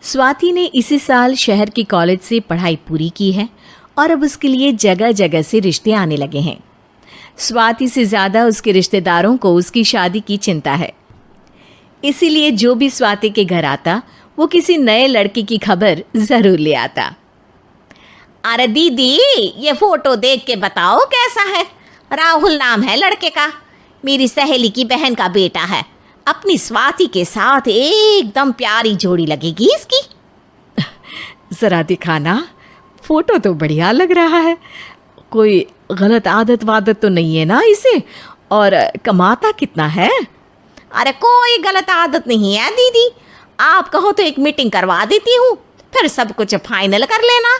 स्वाति ने इसी साल शहर के कॉलेज से पढ़ाई पूरी की है और अब उसके लिए जगह जगह से रिश्ते आने लगे हैं। स्वाति से ज़्यादा उसके रिश्तेदारों को उसकी शादी की चिंता है। इसीलिए जो भी स्वाति के घर आता वो किसी नए लड़के की खबर ज़रूर ले आता। अरे दीदी, ये फोटो देख के बताओ कैसा है। राहुल नाम है लड़के का, मेरी सहेली की बहन का बेटा है। अपनी स्वाति के साथ एकदम प्यारी जोड़ी लगेगी इसकी। ज़रा दिखाना, फोटो तो बढ़िया लग रहा है। कोई गलत आदत वादत तो नहीं है ना इसे? और कमाता कितना है? अरे कोई गलत आदत नहीं है दीदी, आप कहो तो एक मीटिंग करवा देती हूँ, फिर सब कुछ फाइनल कर लेना।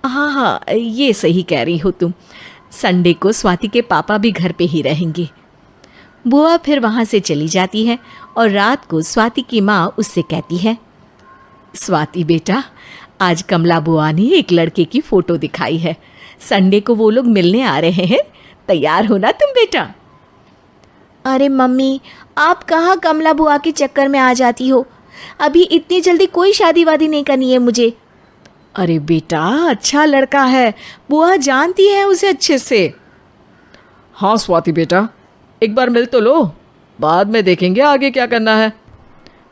हाँ, ये सही कह रही हो तुम। संडे को स्वाति के पापा भी घर पे ही रहेंगे। बुआ फिर वहाँ से चली जाती है और रात को स्वाति की माँ उससे कहती है, स्वाति बेटा, आज कमला बुआ ने एक लड़के की फ़ोटो दिखाई है। संडे को वो लोग मिलने आ रहे हैं, तैयार हो ना तुम बेटा? अरे मम्मी, आप कहाँ कमला बुआ के चक्कर में आ जाती हो? अभी इतनी जल्दी कोई शादी वादी नहीं करनी है मुझे। अरे बेटा, अच्छा लड़का है, बुआ जानती है उसे अच्छे से। हाँ स्वाति बेटा, एक बार मिल तो लो, बाद में देखेंगे आगे क्या करना है।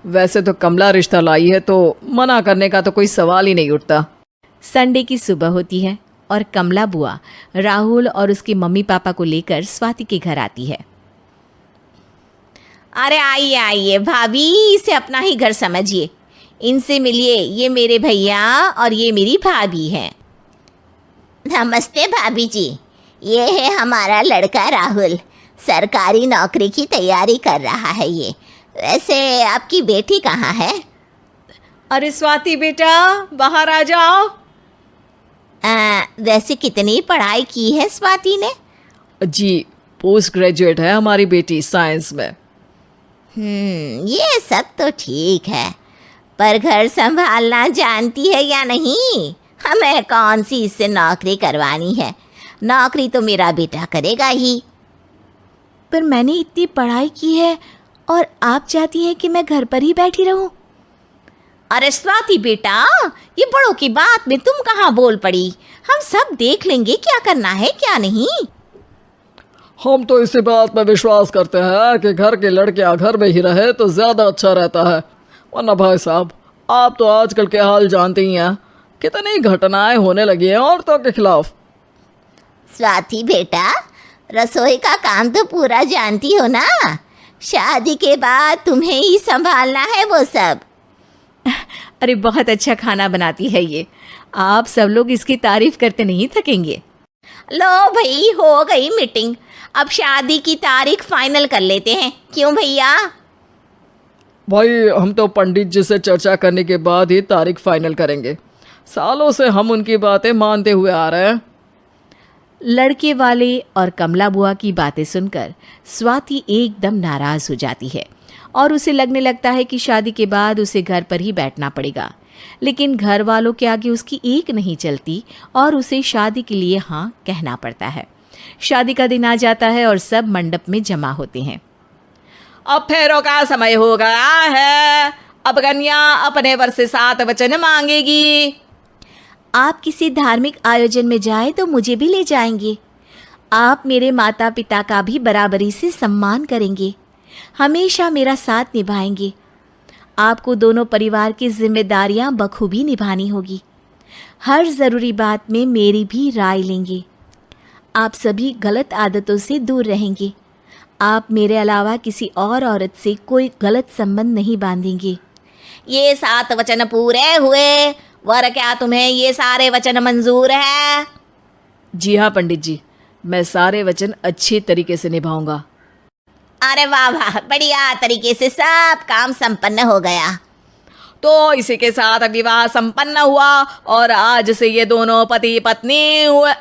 वैसे तो कमला रिश्ता लाई है तो मना करने का तो कोई सवाल ही नहीं उठता। संडे की सुबह होती है और कमला बुआ राहुल और उसके मम्मी पापा को लेकर स्वाति के घर आती है। अरे आइए आइए भाभी, इसे अपना ही घर समझिए, इनसे मिलिए। ये मेरे भैया और ये मेरी भाभी हैं। नमस्ते भाभी जी, ये है हमारा लड़का राहुल, सरकारी नौकरी की तैयारी कर रहा है ये। वैसे आपकी बेटी कहाँ है? अरे स्वाति बेटा, बाहर आ जाओ। वैसे कितनी पढ़ाई की है स्वाति ने? जी, पोस्ट ग्रेजुएट है हमारी बेटी साइंस में। ये सब तो ठीक है, पर घर संभालना जानती है या नहीं? हमें कौन सी इससे नौकरी करवानी है, नौकरी तो मेरा बेटा करेगा ही। पर मैंने इतनी पढ़ाई की है और आप चाहती हैं कि मैं घर पर ही बैठी रहूं? अरे स्वाति बेटा, ये बड़ों की बात में तुम कहाँ बोल पड़ी? हम सब देख लेंगे क्या करना है क्या नहीं। हम तो इसी बात पर विश्वास करते हैं कि घर के लड़कियां घर में ही रहे तो ज़्यादा अच्छा रहता है। वरना भाई साहब, आप तो आजकल के हाल जानते ही हैं, कितनी घटनाएं होने लगी हैं औरतों के खिलाफ। स्वाति बेटा, रसोई का काम तो पूरा जानती हो ना? शादी के बाद तुम्हें ही संभालना है वो सब। अरे बहुत अच्छा खाना बनाती है ये, आप सब लोग इसकी तारीफ करते नहीं थकेंगे। लो भाई, हो गई मीटिंग, अब शादी की तारीख फाइनल कर लेते हैं, क्यों भैया? भाई, हम तो पंडित जी से चर्चा करने के बाद ही तारीख फाइनल करेंगे। सालों से हम उनकी बातें मानते हुए आ रहे हैं। लड़के वाले और कमला बुआ की बातें सुनकर स्वाति एकदम नाराज हो जाती है और उसे लगने लगता है कि शादी के बाद उसे घर पर ही बैठना पड़ेगा। लेकिन घर वालों के आगे उसकी एक नहीं चलती और उसे शादी के लिए हाँ कहना पड़ता है। शादी का दिन आ जाता है और सब मंडप में जमा होते हैं। अब फेरों का समय हो गया है, अब कन्या अपने वर से 7 वचन मांगेगी। आप किसी धार्मिक आयोजन में जाएं तो मुझे भी ले जाएंगे। आप मेरे माता पिता का भी बराबरी से सम्मान करेंगे, हमेशा मेरा साथ निभाएंगे। आपको दोनों परिवार की जिम्मेदारियां बखूबी निभानी होगी। हर ज़रूरी बात में मेरी भी राय लेंगे। आप सभी गलत आदतों से दूर रहेंगे। आप मेरे अलावा किसी और औरत से कोई गलत संबंध नहीं बांधेंगे। ये 7 वचन पूरे हुए, वर क्या तुम्हें ये सारे वचन मंजूर है? जी हाँ पंडित जी, मैं सारे वचन अच्छी तरीके से निभाऊंगा। अरे वाह वाह, बढ़िया तरीके से सब काम संपन्न हो गया। तो इसी के साथ विवाह संपन्न हुआ और आज से ये दोनों पति पत्नी हुए।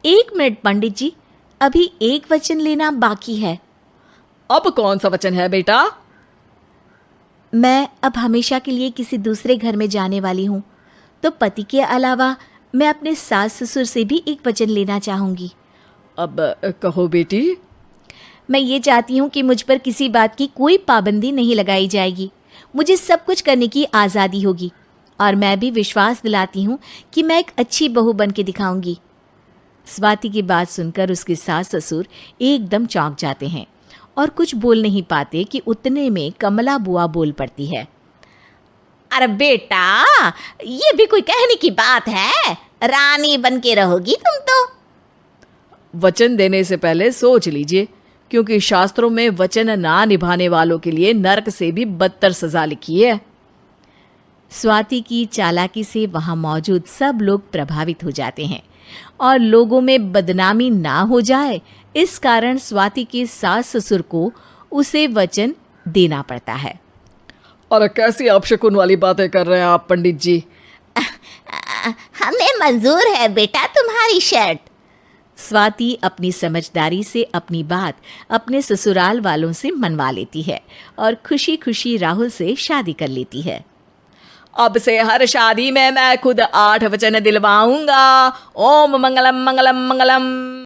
1 मिनट पंडित जी, अभी एक वचन लेना बाकी है। अब कौन सा वचन है बेटा? मैं अब हमेशा के लिए किसी दूसरे घर में जाने वाली हूँ, तो पति के अलावा मैं अपने सास ससुर से भी एक वचन लेना चाहूँगी। अब कहो बेटी। मैं ये चाहती हूँ कि मुझ पर किसी बात की कोई पाबंदी नहीं लगाई जाएगी। मुझे सब कुछ करने की आज़ादी होगी और मैं भी विश्वास दिलाती हूँ कि मैं एक अच्छी बहू बन के दिखाऊंगी। स्वाति की बात सुनकर उसके सास ससुर एकदम चौंक जाते हैं और कुछ बोल नहीं पाते कि उतने में कमला बुआ बोल पड़ती है। अरे बेटा, ये भी कोई कहने की बात है? रानी बन के रहोगी तुम तो। वचन देने से पहले सोच लीजिए, क्योंकि शास्त्रों में वचन ना निभाने वालों के लिए नरक से भी बदतर सजा लिखी है। स्वाति की चालाकी से वहां मौजूद सब लोग प्रभावित हो जाते हैं और लोगों में बदनामी ना हो जाए, इस कारण स्वाति के सास ससुर को उसे वचन देना पड़ता है। और कैसी अपशकुन वाली बातें कर रहे हैं आप पंडित जी? हमें मंजूर है बेटा तुम्हारी शर्त। स्वाति अपनी समझदारी से अपनी बात अपने ससुराल वालों से मनवा लेती है और खुशी खुशी राहुल से शादी कर लेती है। अब से हर शादी में मैं खुद 8 वचन दिलवाऊंगा। ओम मंगलम मंगलम मंगलम।